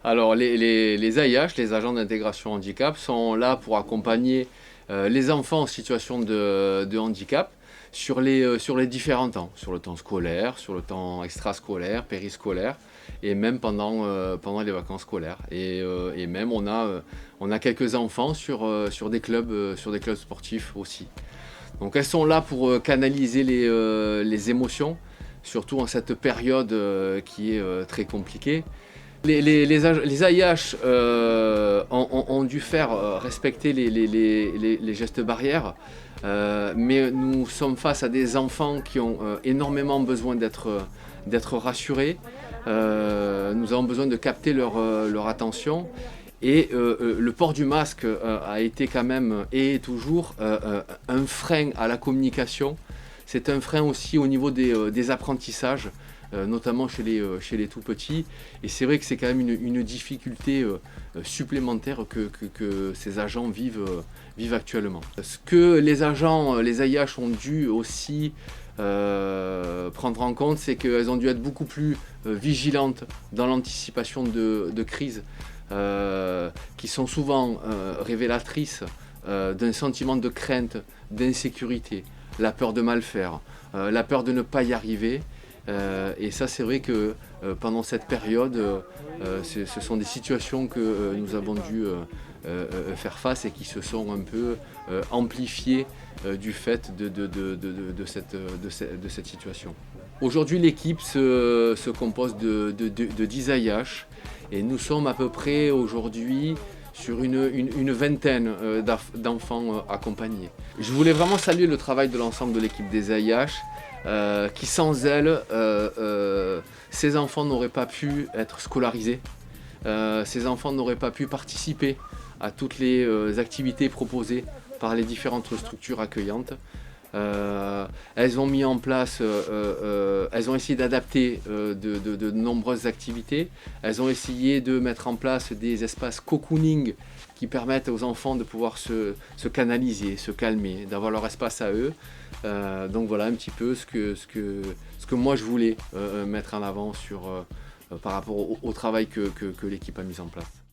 Alors, les AIH, les agents d'intégration handicap, sont là pour accompagner les enfants en situation de handicap sur les différents temps, sur le temps scolaire, sur le temps extrascolaire, périscolaire, et même pendant les vacances scolaires. Et même on a quelques enfants sur des clubs sportifs aussi. Donc elles sont là pour canaliser les émotions, surtout en cette période qui est très compliquée. Les AIH ont dû faire respecter les gestes barrières, mais nous sommes face à des enfants qui ont énormément besoin d'être rassurés. Nous avons besoin de capter leur attention. Et le port du masque a été quand même et est toujours un frein à la communication. C'est un frein aussi au niveau des apprentissages, notamment chez les tout petits. Et c'est vrai que c'est quand même une difficulté supplémentaire que ces agents vivent actuellement. Ce que les agents, les AIH ont dû aussi prendre en compte, c'est qu'elles ont dû être beaucoup plus vigilantes dans l'anticipation de crises qui sont souvent révélatrices d'un sentiment de crainte, d'insécurité, la peur de mal faire, la peur de ne pas y arriver. Et ça, c'est vrai que pendant cette période, ce sont des situations que nous avons dû faire face et qui se sont un peu amplifiées du fait de cette situation. Aujourd'hui, l'équipe se compose de 10 AIH et nous sommes à peu près aujourd'hui sur une vingtaine d'enfants accompagnés. Je voulais vraiment saluer le travail de l'ensemble de l'équipe des AIH qui sans elles, ces enfants n'auraient pas pu être scolarisés, ces enfants n'auraient pas pu participer à toutes les activités proposées par les différentes structures accueillantes. Elles ont mis en place, elles ont essayé d'adapter de nombreuses activités. Elles ont essayé de mettre en place des espaces cocooning qui permettent aux enfants de pouvoir se canaliser, se calmer, d'avoir leur espace à eux. Donc voilà un petit peu ce que moi je voulais mettre en avant par rapport au travail que l'équipe a mis en place.